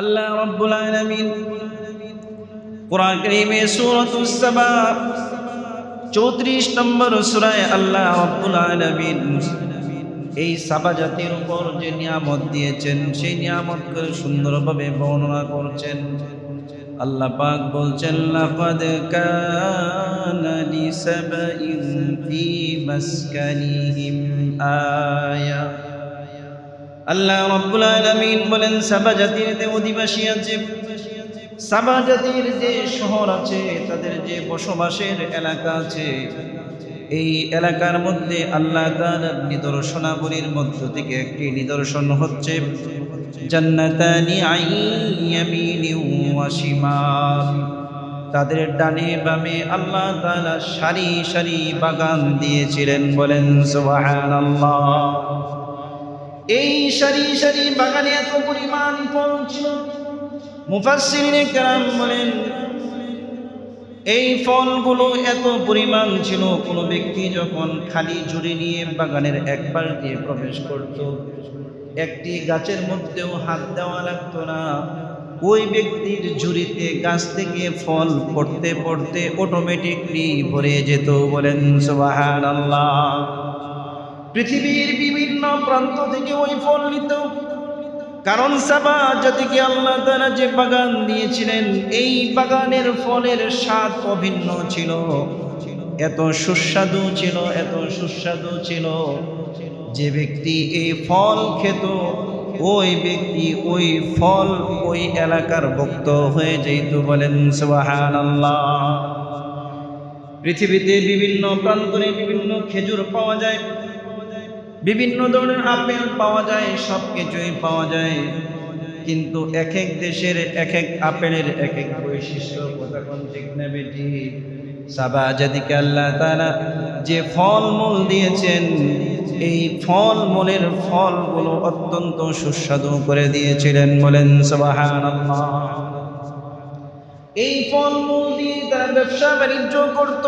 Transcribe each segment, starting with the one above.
আল্লাহ রাব্বুল আলামিন কুরআন কারীমে সূরাতুস সাবা 34 নম্বর সূরায় আল্লাহ রাব্বুল আলামিন এই সাবা জাতির উপর যে নিয়ামত দিয়েছেন সেই নিয়ামতকে সুন্দরভাবে বর্ণনা করছেন। আল্লাহ পাক বলছেন, লাকাদ কানা লিসাবাইন ফি মাসকানিহিম আয়া। আল্লাহ রাব্বুল আলামিন বলেন, সাবা জাতির যে অধিবাসী আছে, সাবা জাতির যে শহর আছে, তাদের যে বসবাসের এলাকা আছে, এই এলাকার মধ্যে আল্লাহ তাআলার নিদর্শনাবলীর মধ্য থেকে একটি নিদর্শন হচ্ছে জান্নাতানি আন ইয়ামিনিন ওয়া শিমাল। তাদের ডানে বামে আল্লাহ তাআলা সারি সারি বাগান দিয়েছিলেন। বলেন সুবহানাল্লাহ। এই সারি সারি বাগানে এত পরিমাণ ফল ছিল, মুফাসসিরিনে কেরাম বলেন এই ফলগুলো এত পরিমাণ ছিল, কোনো ব্যক্তি যখন খালি ঝুড়ি নিয়ে বাগানের একবার দিয়ে প্রবেশ করত, একটি গাছের মধ্যেও হাত দেওয়া লাগতো না। ওই ব্যক্তির ঝুড়িতে গাছ থেকে ফল পড়তে পড়তে অটোমেটিকলি ভরে যেত। বলেন সুবহানাল্লাহ। পৃথিবীর বিভিন্ন প্রান্ত থেকে ওই ফল নিত, কারণ সাবা জাতিকে আল্লাহ তাআলা যে বাগান দিয়েছিলেন, এই বাগানের ফলের স্বাদ অভিন্ন ছিল, এত সুস্বাদু ছিল, এত সুস্বাদু ছিল, যে ব্যক্তি এই ফল খেত ওই ব্যক্তি ওই ফল ওই এলাকার ভক্ত হয়ে যেত। বলেন সুবহানাল্লাহ। পৃথিবীতে বিভিন্ন প্রান্তরে বিভিন্ন খেজুর পাওয়া যায়, বিভিন্ন ধরনের আপেল পাওয়া যায়, সব কিছুই পাওয়া যায়, কিন্তু এক এক দেশের এক এক আপেলের এক এক বৈশিষ্ট্য। কথা কোন ঠিক না বেটি? সাবা জাতিকে আল্লাহ তাআলা যে ফলমূল দিয়েছেন, এই ফলমূলের ফলগুলো অত্যন্ত সুস্বাদু করে দিয়েছিলেন। বলেন সুবহানাল্লাহ। এই ফলমূল দিয়ে তারা ব্যবসা বাণিজ্য করত।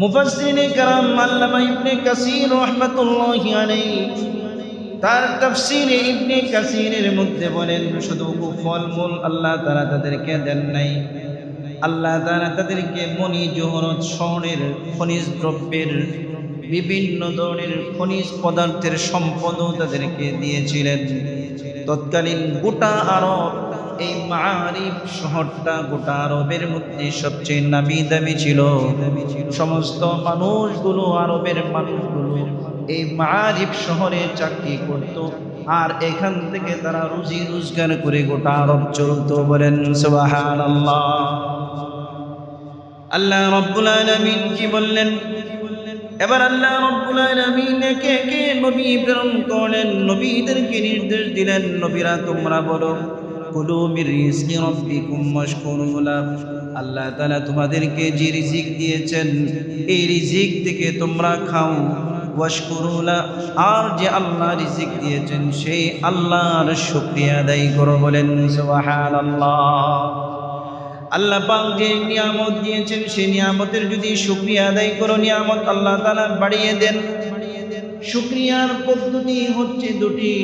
মুফাসসিরিনে কেরাম আল্লামা ইবনে কাসির রাহমাতুল্লাহি আলাইহি তার তাফসীরে ইবনে কাসিরের মধ্যে বলেন, শুধু ফলমূল আল্লাহ তাআলা তাদেরকে দেন নাই, আল্লাহ তাআলা তাদেরকে মণি জহরত স্বর্ণের খনিজ দ্রব্যের বিভিন্ন ধরনের খনিজ পদার্থের সম্পদও তাদেরকে দিয়েছিলেন। তৎকালীন গোটা আরব, এই মাআরিব শহরটা গোটা আরবের মধ্যে সবচেয়ে নামি দামি ছিল। সমস্ত মানুষগুলো, আরবের মানুষগুলো এই মাআরিব শহরে চাকরি করত, আর এখান থেকে তারা রুজি রোজগার করে গোটা আরব চলতো। বলেন সুবহানাল্লাহ। আল্লাহ রাব্বুল আলামিন কি বললেন? এবার আল্লাহ রাব্বুল আলামিন একে একে নবী প্রেরণ করলেন, নবীদেরকে নির্দেশ দিলেন, নবীরা তোমরা বলো, কুলু মির রিজকি রাব্বিকুম ওয়াশকুরু লাহ। আল্লাহ তাআলা তোমাদেরকে যে রিজিক দিয়েছেন, এই রিজিক থেকে তোমরা খাও। ওয়াশকুরু লাহ, আর যে আল্লাহ রিজিক দিয়েছেন সেই আল্লাহর শুকরিয়া আদায় করো। বলেন সুবহানাল্লাহ। আল্লাহ পাক যে নিয়ামত দিয়েছেন সেই নিয়ামতের যদি শুকরিয়া আদায় করো, নিয়ামত আল্লাহ তাআলা বাড়িয়ে দেন। শুকরিয়ার পদ্ধতি হচ্ছে দুটি।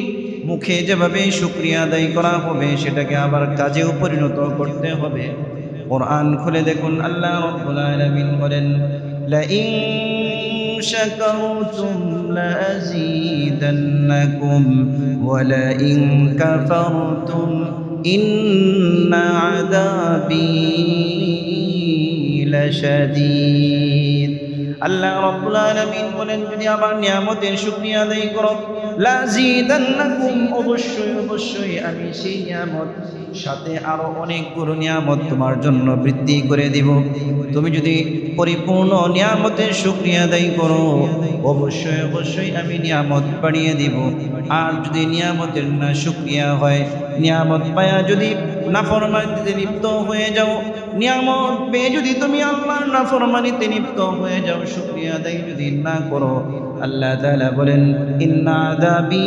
মুখে যেভাবে শুকরিয়া আদায় করা হবে, সেটাকে আবার কাজেও পরিণত করতে হবে। কোরআন খুলে দেখুন, আল্লাহ রাব্বুল আলামিন বলেন, লা ইন শাকারতুম লা আযীদান্নাকুম ওয়া লা ইন কাফারতুম ইন্না আযাবি লাশাদীদ। আল্লাহ রাব্বুল আলামিন বলেন, যদি আমার নিয়ামতের শুকরিয়া আদায় করো, লাযীদান্নাকুম, অবশ্যই অবশ্যই আমি সেই নিয়ামত সাথে আরো অনেকগুলো নিয়ামত তোমার জন্য বৃদ্ধি করে দিব। তুমি যদি পরিপূর্ণ নিয়ামতের শুকরিয়া আদায় করো, অবশ্যই অবশ্যই আমি নিয়ামত বাড়িয়ে দিব। আর যদি নিয়ামতের না শুকরিয়া হয়, নিয়ামত পায়া যদি নাফরমানিতে লিপ্ত হয়ে যাও, নিয়ামত পেয়ে যদি তুমি আল্লাহর নাফরমানিতে লিপ্ত হয়ে যাও, শুকরিয়া আদায় যদি না করো, আল্লাহ তাআলা বলেন, ইন্না আযাবি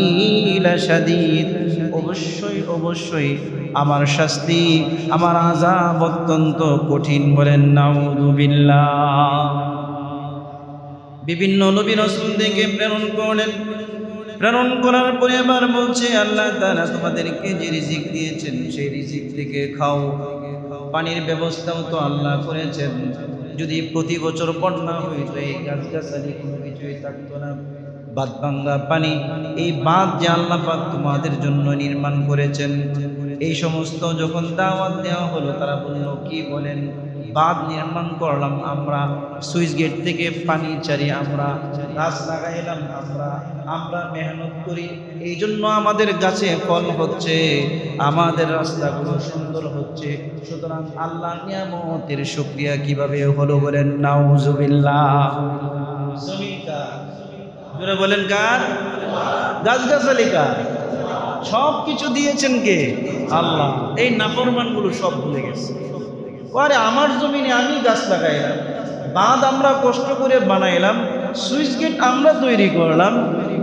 লাশাদীদ, অবশ্যই অবশ্যই আমার শাস্তি, আমার আযাব অত্যন্ত কঠিন। বলেন নাউযু বিল্লাহ। বিভিন্ন নবী রাসূলদেরকে প্রেরণ করলেন, প্রেরণ করার পরে আবার বলছে আল্লাহ তাআলা তোমাদেরকে যে রিজিক দিয়েছেন সেই রিজিক থেকে খাও। পানির ব্যবস্থাও তো আল্লাহ করেছেন। যদি প্রতি বছর বন্যা হইতো এই গাছগাছালি কোনো কিছুই থাকতো না, বাঁধ ভাঙ্গা পানি, এই বাঁধ যে আল্লাহ পাক তোমাদের জন্য নির্মাণ করেছেন। এই সমস্ত যখন দাওয়াত দেওয়া হলো তারা বলল কি বলেন, বাঁধ নির্মাণ করলাম আমরা, সুইচ গেট থেকে পানি ছাড়ি আমরা, গাছ লাগাইলাম আমরা মেহনত করি, এই জন্য আমাদের গাছে ফল হচ্ছে, আমাদের রাস্তাগুলো সুন্দর হচ্ছে। সুতরাং আল্লাহ নিয়ামতের শুকরিয়া কিভাবে হলো বলেন নাউজুবিল্লাহ। জমিটা জোরে বলেন কার? গাছগাছালি কার? সব কিছু দিয়েছেন কে? আল্লাহ। এই নাফরমানগুলো সব ভুলে গেছে। আরে আমার জমিনে আমি গাছ লাগাইলাম, বাঁধ আমরা কষ্ট করে বানাইলাম, সুইচ গেট আমরা তৈরি করলাম,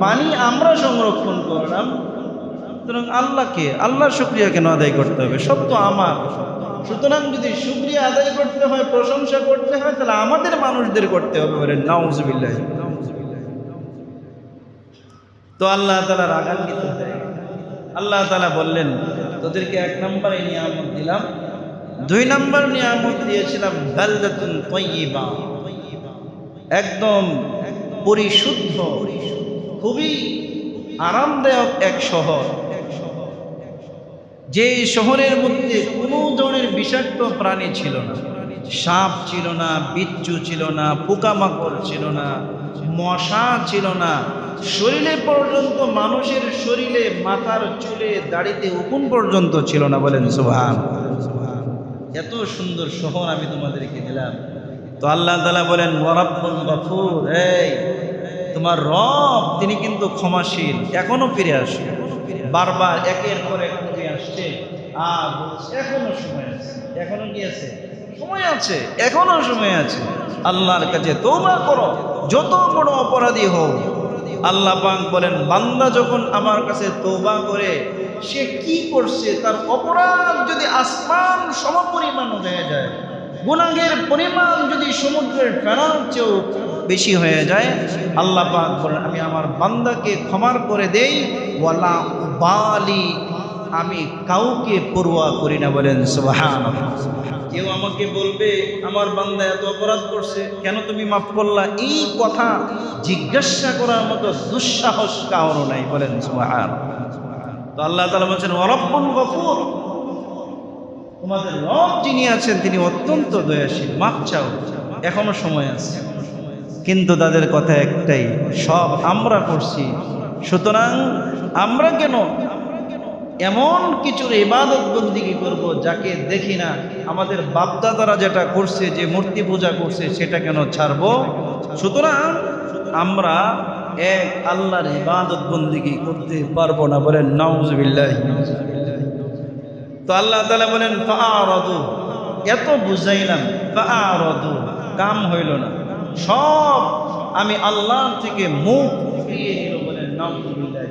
পানি আমরা সংরক্ষণ করলাম, সুতরাং আল্লাহকে, আল্লাহর শুকরিয়া কেন আদায় করতে হবে? সব তো আমার। সুতরাং যদি শুকরিয়া আদায় করতে হয়, প্রশংসা করতে হয়, তাহলে আমাদের মানুষদের করতে হবে বলেন নাউজুবিল্লাহ। তো আল্লাহ তাআলা রাগান্বিত হয়ে আল্লাহ তাআলা বললেন তোদেরকে 1 নম্বরে নিয়ামত দিলাম, 2 নম্বর নিয়ামত দিয়েছিলাম বালদাতুন তাইয়্যিবা, একদম পরিশুদ্ধ, খুবই আরামদায়ক এক শহর, যে শহরের মধ্যে কোনো ধরনের বিষাক্ত প্রাণী ছিল না, সাপ ছিল না, বিচ্ছু ছিল না, পোকামাকড় ছিল না, মশা ছিল না, শরীরে পর্যন্ত, মানুষের শরীরে মাথার চুলে দাড়িতে উকুন পর্যন্ত ছিল না বলেন সুবহানাল্লাহ। এত সুন্দর শহর আমি তোমাদেরকে দিলাম। তো আল্লাহ তাআলা বলেন ওয়ারাব্বুল গফুর, এই তোমার রব তিনি কিন্তু ক্ষমাশীল, এখনো ফিরে আসে। বারবার একের পর এক নবী আসছে আর বলছে এখনো সময় আছে, এখনো কি আছে? সময় আছে, এখনো সময় আছে। আল্লাহর কাছে তওবা করো, যত বড় অপরাধী হও। আল্লাহ পাক বলেন বান্দা যখন আমার কাছে তওবা করে, সে কি করছে তার অপরাধ যদি আসমান সমপরিমাণ হয়ে যায়, গুনাহের পরিমাণ যদি সমুদ্রের ফেনার চেয়েও বেশি হয়ে যায়, আল্লাহ পাক বলেন আমি আমার বান্দাকে ক্ষমা করে দেই, ওয়ালা উবালি, আমি কাউকে পরোয়া করি না বলেন সুবহানাল্লাহ। কেউ আমাকে বলবে আমার বান্দা এত অপরাধ করছে, কেন তুমি মাফ করলা? এই কথা জিজ্ঞাসা করার মতো দুঃসাহস কারও নাই বলেন সুবহানাল্লাহ। তো আল্লাহ তাআলা বলেন ওয়ারাব্বুল গফুর, তোমাদের রব যিনি আছেন তিনি অত্যন্ত দয়াশীল, মাফ চাও, এখনো সময় আছে। কিন্তু তাদের কথা একটাই, সব আমরা করছি, সুতরাং আমরা কেন এমন কিছুর ইবাদত বন্দেগী করব যাকে দেখি না? আমাদের বাপদাদারা যেটা করছে, যে মূর্তি পূজা করছে, সেটা কেন ছাড়বো? সুতরাং আমরা এক আল্লাহর ইবাদত বন্দেগী করতে পারবো না বলেন নাউজুবিল্লাহ। তো আল্লাহ তাআলা বলেন ফাআরাদু, এত বুঝাইলাম, ফাআরাদু, কাম হইল না, সব আমি আল্লাহ থেকে মুখ ফিরিয়ে নিল বলেন নাউজুবিল্লাহ।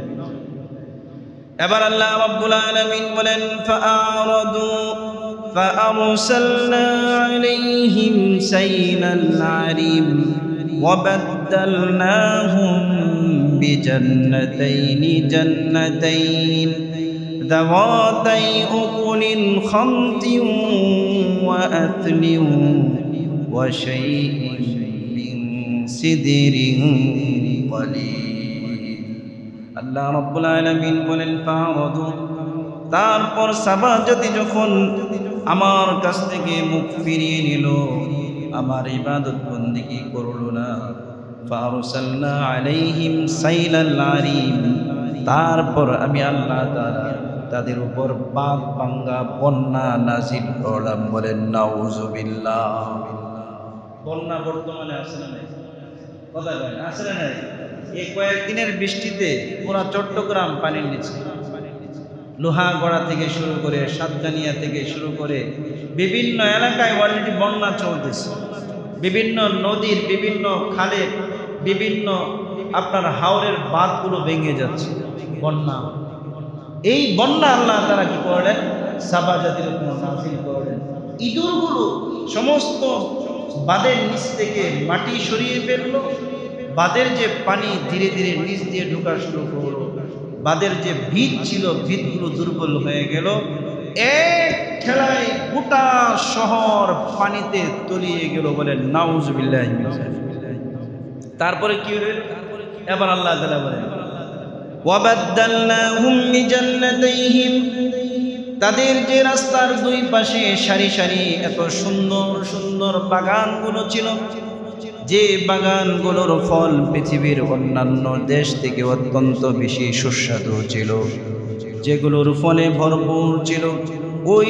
এবার আল্লাহ রাব্বুল আলামিন বলেন ফাআরাদু ফাআরসালনা আলাইহিম সাইলাল আরিম وبدلناهم بجنتين جنتين ذواتي أكل خمط وأثل وشيء من سدر قليل। আল্লাহ রাব্বুল আলামিন বলেন ফাআরাদু, তারপর সাবা জাতি যখন আমার কাছ থেকে মুখ ফিরিয়ে নিল, আমার ইবাদত বন্দেগী করলো না, ফারসালনা আলাইহিম সাইলাল আরিম, তারপর আমি আল্লাহ তাআলা তাদের উপর বাঁধ ভাঙ্গা বন্যা নাজিল করলাম বলেন নাউজুবিল্লাহ। বন্যা বর্তমানে আছে না নাই? কথা বলেন আছে না নাই? এই কয়েকদিনের বৃষ্টিতে পুরা চট্টগ্রাম পানির নিচে, লোহাগড়া থেকে শুরু করে সাতকানিয়া থেকে শুরু করে বিভিন্ন এলাকায় অলরেডি বন্যা চলতেছে। বিভিন্ন নদীর, বিভিন্ন খালের, বিভিন্ন আপনার হাওরের বাঁধগুলো ভেঙে যাচ্ছে, বন্যা। এই বন্যা আল্লাহ তাআলা কি করলেন? সাবা জাতির উপর নাযিল করলেন। ইঁদুরগুলো সমস্ত বাঁধের নিচ থেকে মাটি সরিয়ে ফেললো, বাঁধের যে পানি ধীরে ধীরে নিচ দিয়ে ঢোকা শুরু করলো, বাঁধের যে ভিত ছিল ভিতগুলো দুর্বল হয়ে গেল। এক ঠেলায় গোটা শহর পানিতে তলিয়ে গেল। বলেন নাউজুবিল্লাহ। তারপরে কি হলো? এবার আল্লাহ তাআলা বলেন ওয়াবাদদালনাহুম বিজান্নাতাইহিম, তাদের যে রাস্তার দুই পাশে সারি সারি এত সুন্দর সুন্দর বাগানগুলো ছিল, যে বাগানগুলোর ফল পৃথিবীর অন্যান্য দেশ থেকে অত্যন্ত বেশি সুস্বাদু ছিল, যেগুলোর ফলে ভরপুর ছিল, ওই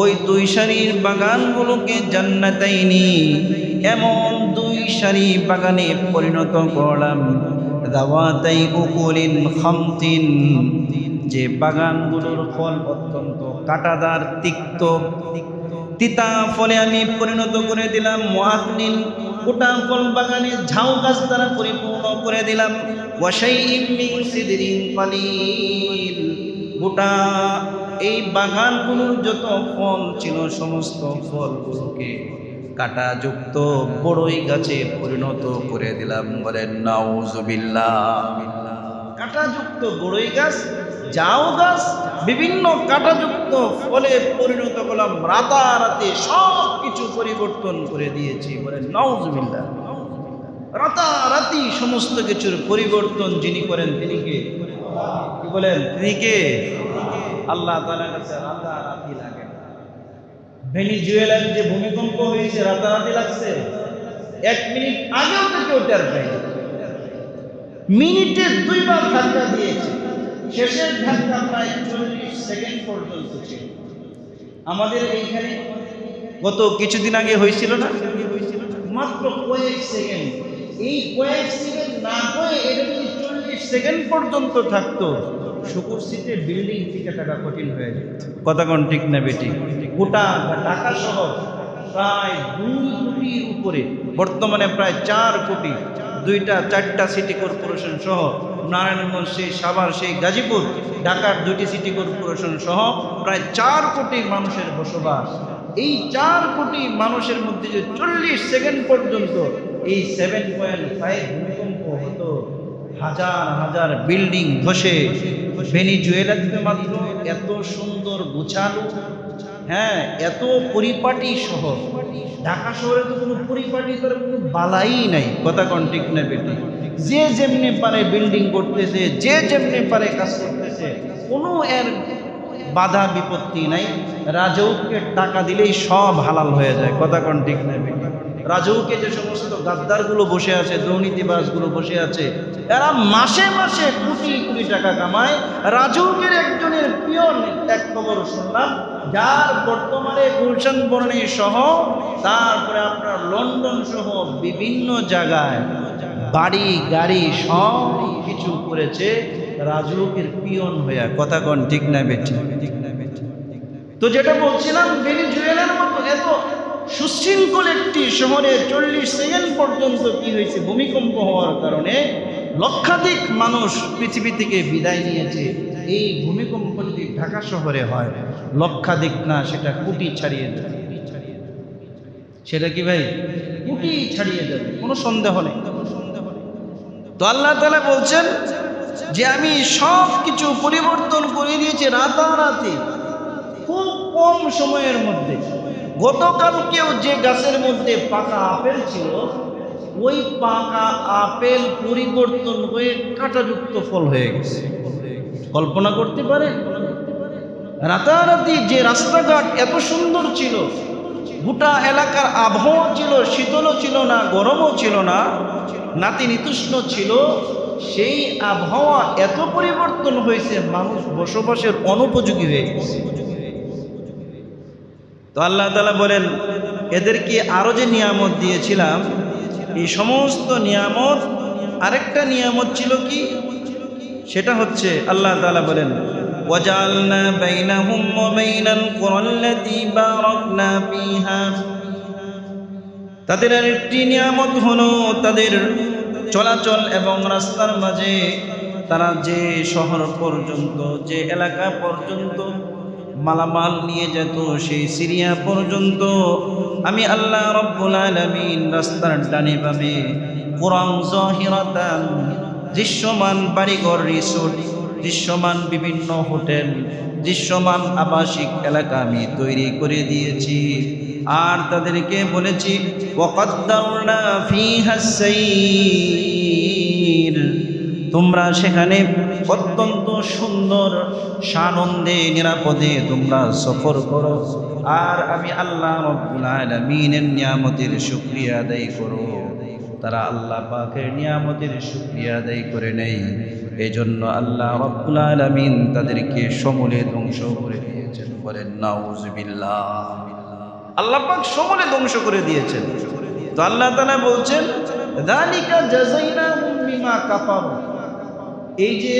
ওই দুই সারির বাগানগুলোকে জান্নাতাইনি, এমন দুই সারি বাগানে পরিণত করলাম। দাওয়াতাই উকুলিন খামতিন, যে বাগানগুলোর ফল অত্যন্ত কাঁটাদার তিক্ত তিতা ফলে আমি পরিণত করে দিলাম। মুআতনিন, গোটা ফল বাগানে ঝাউ গাছ দ্বারা পরিপূর্ণ করে দিলাম। ওয়াশাইইম মিন সিদরিন কালিল, গোটা এই বাগানগুলোর যত ফল ছিল সমস্ত ফলগুলোকে কাঁটাযুক্ত বড়ই গাছে পরিণত করে দিলাম। বলেন নাউজুবিল্লাহ। কাঁটাযুক্ত বড়ই গাছ, জাউ গাছ, বিভিন্ন কাঁটাযুক্ত ফলে পরিণত করলাম। রাতারাতি সব কিছু পরিবর্তন করে দিয়েছি। বলেন নাউজুবিল্লাহ। রাতারাতি সমস্ত কিছুর পরিবর্তন যিনি করেন তিনি কে? কি বলেন? তিনি কে? আল্লাহ তাআলার কাছে রাতারাতি লাগে না। ভেনিজুয়েলার যে ভূমিকম্প হয়েছে রাতারাতি লাগছে? 1 মিনিট আগেও তো কেউ টের পায়নি। মিনিটে 2 বার ধাক্কা দিয়েছে, শেষের ধাক্কা প্রায় 40 সেকেন্ড পর্যন্ত ছিল। আমাদের এইখানে গত কিছুদিন আগে হয়েছিল না, মাত্র কয়েক সেকেন্ড। এই কয়েক সেকেন্ড না হয়ে এটা যদি 40 সেকেন্ড পর্যন্ত থাকতো, শুকুর সিটে বিল্ডিং থেকে টাকা কঠিন হয়ে যেত। কথা কোন ঠিক না বেটি? গোটা ঢাকা শহর প্রায় 2 কোটির উপরে, বর্তমানে প্রায় 4 কোটি, 2টা-4টা সিটি কর্পোরেশন সহ নারায়ণগঞ্জ, সেই সাভার, সেই গাজীপুর, ঢাকার 2টি সিটি কর্পোরেশন সহ প্রায় 4 কোটি মানুষের বসবাস। এই 4 কোটি মানুষের মধ্যে যে 40 সেকেন্ড পর্যন্ত এই 7.5 ভূমিকম্প হতো, হাজার হাজার বিল্ডিং ধসে। ভেনিজুয়েলাতে মাত্র এত সুন্দর গোছালো, হ্যাঁ, এত পরিপাটি শহর। ঢাকা শহরে তো কোনো পরিপাটি তার কোনো বালাই নাই। কথা কোন ঠিক না বেটি? যে যেমনি পারে বিল্ডিং করতেছে, যে যেমনি পারে কাজ করতেছে, কোনো এর বাধা বিপত্তি নাই। রাজউকে টাকা দিলেই সব হালাল হয়ে যায়। কথা কোন ঠিক না বেটি? রাজউকে যে সমস্ত গাদ্দারগুলো বসে আছে, দুর্নীতিবাজগুলো বসে আছে, এরা মাসে মাসে কোটি কোটি টাকা কামায়। রাজউকের একজনের পিয়ন এক খবর শুনলাম, যার বর্তমানে গুলশান বনানী সহ, তারপরে আপনার লন্ডন সহ বিভিন্ন জায়গায় বাড়ি গাড়ি সব কিছু করেছে রাজউকের পিয়ন হইয়া। কথা কোন ঠিক না বেটি? তো যেটা বলছিলাম, ভেনিজুয়েলার মতো এত সুশৃঙ্খল একটি শহরে 40 সেকেন্ড পর্যন্ত কি হয়েছে? ভূমিকম্প হওয়ার কারণে লক্ষাধিক মানুষ পৃথিবী থেকে বিদায় নিয়েছে। এই ভূমিকম্প যদি ঢাকা শহরে হয়, লক্ষাধিক না, সেটা কোটি ছাড়িয়ে যাবে। সেটা কি ভাই? কোটি ছাড়িয়ে যাবে, কোনো সন্দেহ নেই। তো আল্লাহ তাআলা বলছেন যে আমি সব কিছু পরিবর্তন করে দিয়েছি রাতারাতি, খুব কম সময়ের মধ্যে। গতকালকেও যে গাছের মধ্যে পাকা আপেল ছিল, ওই পাকা আপেল পরিবর্তন হয়ে কাঁটাযুক্ত ফল হয়ে গেছে। কল্পনা করতে পারেন? রাতারাতি যে রাস্তাঘাট এত সুন্দর ছিল, গোটা এলাকার আবহাওয়া ছিল, শীতলও ছিল না, গরমও ছিল না, নাতিশীতোষ্ণ ছিল, সেই আবহাওয়া এত পরিবর্তন হয়েছে, মানুষ বসবাসের অনুপযোগী হয়ে গেছে। তো আল্লাহ তাআলা বলেন, এদেরকে আরো যে নিয়ামত দিয়েছিলাম, এই সমস্ত নিয়ামত, আরেকটা নিয়ামত ছিল কি? সেটা হচ্ছে আল্লাহ তাআলা বলেন ওয়াজআলনা বাইনাহুম ওয়া বাইনাল কুরাল্লাতী বারাকনা ফীহা, তাদের আরেকটি নিয়ামত হলো তাদের চলাচল এবং রাস্তার মাঝে তারা যে শহর পর্যন্ত, যে এলাকা পর্যন্ত মালামাল নিয়ে যেত, সেই সিরিয়া পর্যন্ত আমি আল্লাহ রাব্বুল আলামিন রাস্তার ডানে বামে কুরআন যাহিরাতান দৃশ্যমান বাড়িঘর, রিসোর্ট, দৃশ্যমান বিভিন্ন হোটেল, দৃশ্যমান আবাসিক এলাকা আমি তৈরি করে দিয়েছি। আর তাদেরকে বলেছি ওয়াকাদ্দারনা ফীহা সাইর, তোমরা সেখানে অত্যন্ত সুন্দর সানন্দে নিরাপদে তোমরা সফর করো। আর আমি আল্লাহ রাব্বুল আলামিনের নিয়ামতের শুকরিয়া আদায় করো। তারা আল্লাহ পাকের নিয়ামতের শুকরিয়া আদায় করে নেই, এজন্য আল্লাহ রাব্বুল আলামিন তাদেরকে সমূলে ধ্বংস করে দিয়েছেন। বলেন নাউযুবিল্লাহ। আল্লাহ পাক সমূলে ধ্বংস করে দিয়েছেন। তো আল্লাহ তাআলা বলছেন যালিকা জাযাইনাহুম বিমা কাফারু, এই যে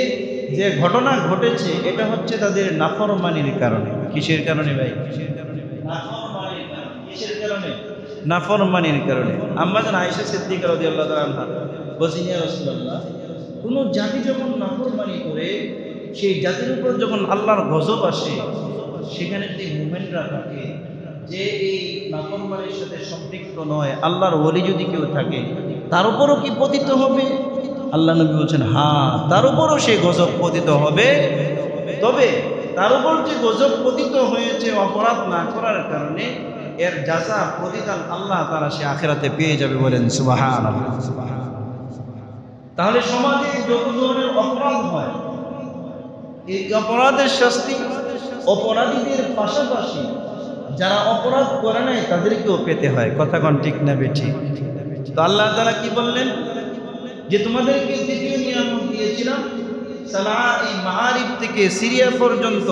যে ঘটনা ঘটেছে এটা হচ্ছে তাদের নাফরমানির কারণে। কিসের কারণে ভাই? নাফরমানির কারণে। কিসের কারণে? নাফরমানির কারণে। আম্মা জান আয়েশা সিদ্দিকা রাদিয়াল্লাহু তাআলা আনহা বলেন, ইয়া রাসূলুল্লাহ, কোন জাতি যখন নাফরমানি করে সেই জাতির উপর যখন আল্লাহর গজব আসে, সেখানে যে মুমিনরা থাকে, যে এই নাফরমানির সাথে সম্পৃক্ত নয়, আল্লাহর ওলি যদি কেউ থাকে, তার উপরও কি পতিত হবে? আল্লাহ নবী বলছেন হ্যাঁ, তার উপরও সে গজব পতিত হবে। তবে তার উপর যে গজব পতিত হয়েছে অপরাধ না করার কারণে, এর যাজা প্রতিদান আল্লাহ তাআলা সে আখিরাতে পেয়ে যাবে। বলেন সুবহানাল্লাহ। তাহলে সমাজে যত ধরনের অপরাধ হয়, এই অপরাধের শাস্তি অপরাধীদের পাশাপাশি যারা অপরাধ করে নাই তাদেরকেও পেতে হয়। কথা কোন ঠিক না বেঠিক? তো আল্লাহ তাআলা কি বললেন যে তোমাদেরকে দ্বিতীয় নিয়ামত দিয়েছিলাম, সালাহ মাআরিব থেকে সিরিয়া পর্যন্ত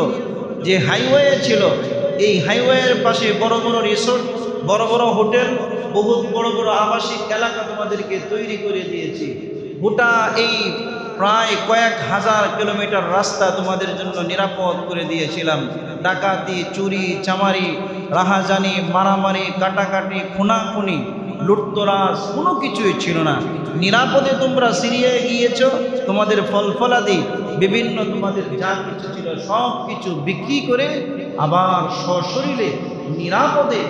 যে হাইওয়ে ছিল, এই হাইওয়ের পাশে বড় বড় রিসোর্ট, বড় বড় হোটেল, বহুত বড় বড় আবাসিক এলাকা তোমাদেরকে তৈরি করে দিয়েছি। গোটা এই প্রায় কয়েক হাজার কিলোমিটার রাস্তা তোমাদের জন্য নিরাপদ করে দিয়েছিলাম। ডাকাতি, চুরি, চামারি, রাহাজানি, মারামারি, কাটাকাটি, খুনাখুনি, লুটতরাজ কোনো কিছুই ছিল না। নিরাপদে তোমরা সিরিয়ায় গিয়েছ, তোমাদের ফলফলাদি বিভিন্ন তোমাদের যা কিছু ছিল সব কিছু বিক্রি করে আবার সশরীরে নিরাপদে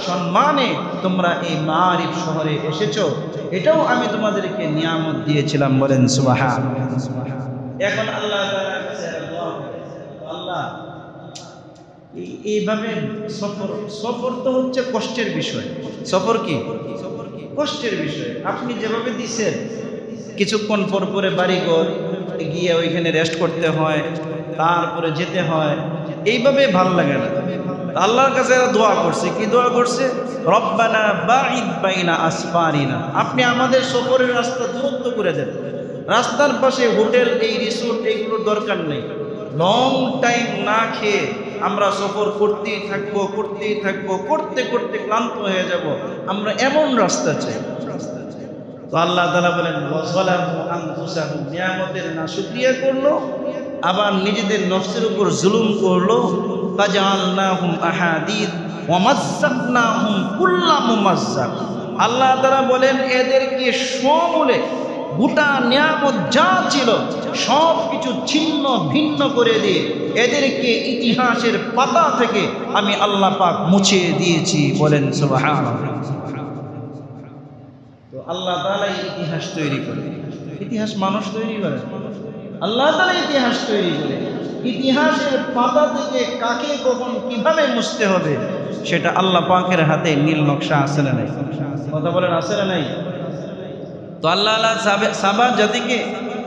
সম্মানে তোমরা এই মাআরিব শহরে এসেছো। এটাও আমি তোমাদেরকে নিয়ামত দিয়েছিলাম। বলেন সুবহানাল্লাহ। এখন আল্লাহ তাআলার কাছে দোয়া করে, আল্লাহ এইভাবে সফর তো হচ্ছে কষ্টের বিষয়। সফর কি? কষ্টের বিষয়। আপনি যেভাবে দিচ্ছেন, কিছুক্ষণ পর পরে বাড়িঘর গিয়ে ওইখানে রেস্ট করতে হয়, তারপরে যেতে হয়, এইভাবে ভাল লাগে না। আল্লাহর কাছে দোয়া করছে, কি দোয়া করছে? রব্বানা বাঈদ বাইনা আসফারিনা, আপনি আমাদের সফরের রাস্তা দূরত্ব করে দেন। রাস্তার পাশে হোটেল, এই রিসোর্ট, এইগুলোর দরকার নেই। লং টাইম না খেয়ে আমরা সফর করতেই থাকবো, করতেই থাকবো, করতে করতে ক্লান্ত হয়ে যাব, আমরা এমন রাস্তা চাই। তো আল্লাহ তাআলা বলেন ওয়াযালামু আনফুসাহুম, নিয়ামতের না শুকরিয়া করলো, আবার নিজেদের নফসের উপর জুলুম করলো। ফাজআলনাহুম আহাদিদ ওয়া মাযাকনাহুম কুল্লা মুমাজ্জাক, আল্লাহ তাআলা বলেন এদেরকে সমূলে গোটা নিয়ামত যা ছিল সব কিছু ছিন্ন ভিন্ন করে দিয়ে এদেরকে ইতিহাসের পাতা থেকে আমি আল্লাহ পাক মুছে দিয়েছি। বলেন সুবহানাল্লাহ। তো আল্লাহ তাআলা ইতিহাস তৈরি করে। ইতিহাস মানুষ তৈরি করে, আল্লাহ তাআলা ইতিহাস তৈরি করে। ইতিহাসের পাতা থেকে কাকে কখন কিভাবে মুছতে হবে সেটা আল্লাহ পাকের হাতে নীল নকশা আছে না নাই? কথা বলেন আছে না নাই? তো আল্লাহ সাবা জাতিকে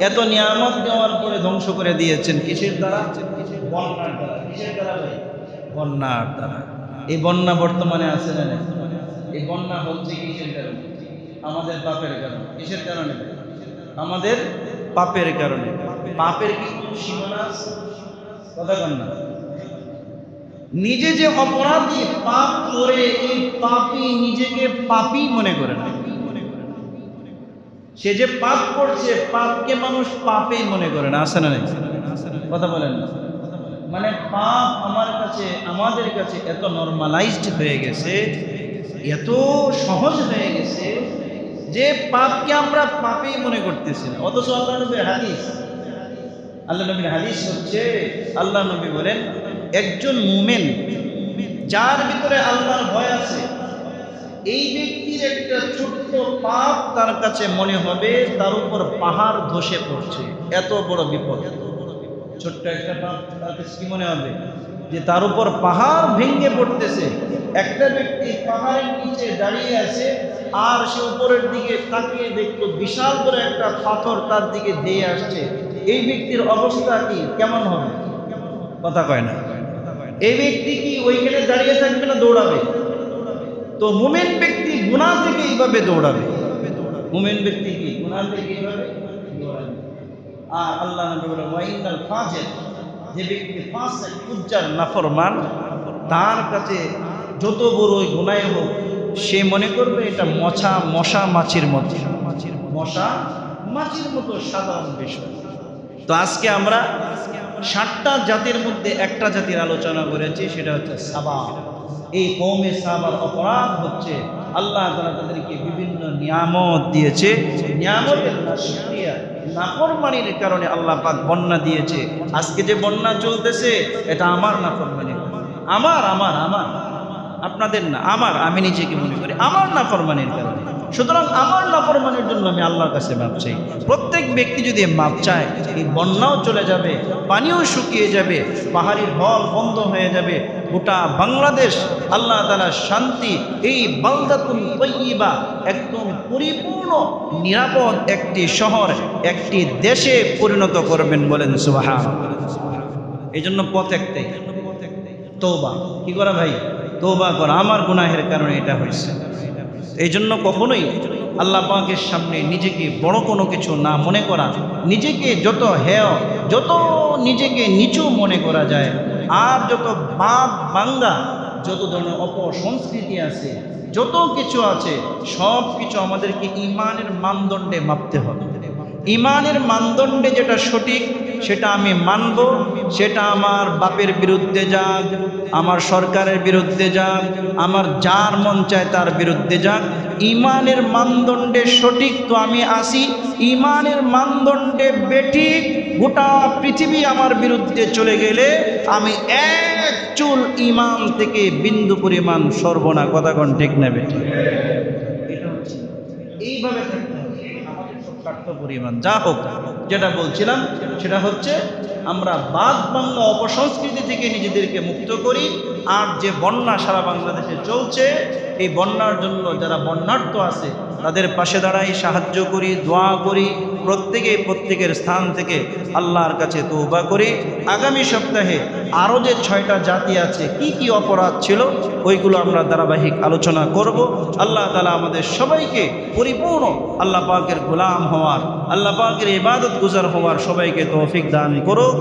এত নিয়ামত দেওয়ার পরে ধ্বংস করে দিয়েছেন কিসের দ্বারা? বন্যার দ্বারা। কিসের দ্বারা ভাই? বন্যার দ্বারা। এই বন্যা বর্তমানে আছে না নাই? এই বন্যা হচ্ছে কিসের কারণে? আমাদের পাপের কারণে। কিসের কারণে? আমাদের পাপের কারণে। পাপের কি কোনো সীমানা আছে? কথা বল না। নিজে যে অপরাধী, পাপ করে এই পাপী নিজেকে পাপী মনে করে না। সে যে পাপ করছে, পাপকে মানুষ পাপেই মনে করে না। আছে না নাই? কথা বলেন না। মানে পাপ আমার কাছে, আমাদের কাছে এত নরমালাইজড হয়ে গেছে, এত সহজ হয়ে গেছে যে পাপকে আমরা পাপেই মনে করতেছি না। অথচ আল্লাহ নবীর হাদিস, আল্লাহ নবীর হাদিস হচ্ছে, আল্লাহ নবী বলেন একজন মুমিন যার ভিতরে আল্লাহর ভয় আছে, এই ব্যক্তির একটা ছোট্ট পাপ তার কাছে মনে হবে তার উপর পাহাড় ধসে পড়ছে, এত বড় বিপদ। ছোট্ট একটা পাপ তার কাছে কি মনে হবে যে তার উপর পাহাড় ভেঙে পড়তেছে। একটা ব্যক্তি পাহাড়ের নিচে দাঁড়িয়ে আছে আর সে উপরের দিকে তাকিয়ে দেখলো বিশাল বড় একটা পাথর তার দিকে ধেয়ে আসছে। এই ব্যক্তির অবস্থা কি কেমন হবে? কথা কয় না। এই ব্যক্তি কি ওইখানে দাঁড়িয়ে থাকবে না দৌড়াবে? তো মুমিন ব্যক্তি গুনাহ থেকে এইভাবে দৌড়াবে। মুমিন ব্যক্তি কি গুনাহ থেকে এইভাবে দৌড়াবে। আর আল্লাহ নবী বলেন ওয়াইনাল ফাজির, যে ব্যক্তি ফাসিক ফুজ্জার নাফরমান, তার কাছে যত বড় গুনাহ হোক সে মনে করবে এটা মশা মাছির মতো, মশা মাছির মতো সাধারণ বিষয়। তো আজকে আমরা 7টা জাতির মধ্যে একটা জাতির আলোচনা করেছি, সেটা হচ্ছে সাবা। এই কওমে সাবার অপরাধ হচ্ছে আল্লাহ তাআলা তাদেরকে বিভিন্ন নিয়ামত দিয়েছে, নিয়ামতের নাশকরিয়া নাফরমানির কারণে আল্লাহ পাক বন্যা দিয়েছে। আজকে যে বন্যা চলতেছে এটা আমার নাফরমানি, আমার আমার আমার আপনাদের না, আমার, আমি নিজেকে মনে করি আমার নাফরমানির কারণে। সুতরাং আমার নাফরমানির জন্য আমি আল্লাহর কাছে মাপ চাই। প্রত্যেক ব্যক্তি যদি মাপ চায়, এই বন্যাও চলে যাবে, পানিও শুকিয়ে যাবে, পাহাড়ি ঢল বন্ধ হয়ে যাবে, গোটা বাংলাদেশ আল্লাহ তাআলা শান্তি, এই বালদাতুন তাইয়্যিবা একদম পরিপূর্ণ নিরাপদ একটি শহর, একটি দেশে পরিণত করবেন, বলেন সুবহানাল্লাহ। এই জন্য পথ একটাই, তওবা। কি করা ভাই? তওবা করা। আমার গুনাহের কারণে এটা হয়েছে। এই জন্য কখনোই আল্লাহ পাকের সামনে নিজেকে বড় কোনো কিছু না মনে করা, নিজেকে যত হেয়, যত নিজেকে নিচু মনে করা যায়, আর যত বাদ বাঙ্গা, যত ধরনের অপসংস্কৃতি আছে, যত কিছু আছে, সব কিছু আমাদেরকে ইমানের মানদণ্ডে মাপতে হবে। ইমানের মানদণ্ডে যেটা সঠিক সেটা আমি মানব, সেটা আমার বাপের বিরুদ্ধে যাক, আমার সরকারের বিরুদ্ধে যাক, আমার যার মন চায় তার বিরুদ্ধে যাক, ইমানের মানদণ্ডে সঠিক তো আমি আসি। ইমানের মানদণ্ডে বেঠিক গোটা পৃথিবী আমার বিরুদ্ধে চলে গেলে আমি এক চুল ইমান থেকে বিন্দু পরিমাণ সর্বনা। কথা কোন ঠিক নেবে? এটা হচ্ছে এইভাবে থাকতে হবে আমাদের সত্যার্থ পরিমাণ। যা হোক, যেটা বলছিলাম সেটা হচ্ছে আমরা বাদ বাংলা অপসংস্কৃতি থেকে নিজেদেরকে মুক্ত করি। আর যে বন্যা সারা বাংলাদেশে চলছে, এই বন্যার জন্য যারা বন্যার্থ আছে তাদের পাশে দাঁড়াই, সাহায্য করি, দোয়া করি, প্রত্যেকের স্থান থেকে আল্লাহর কাছে তওবা করি। আগামী সপ্তাহে আরও যে 6টা জাতি আছে, কি কি অপরাধ ছিল, ওইগুলো আমরা ধারাবাহিক আলোচনা করব। আল্লাহ তাআলা আমাদের সবাইকে পরিপূর্ণ আল্লাহ পাকের গোলাম হওয়ার, আল্লাহ পাকের ইবাদত গুজার হওয়ার সবাইকে তৌফিক দান করুক।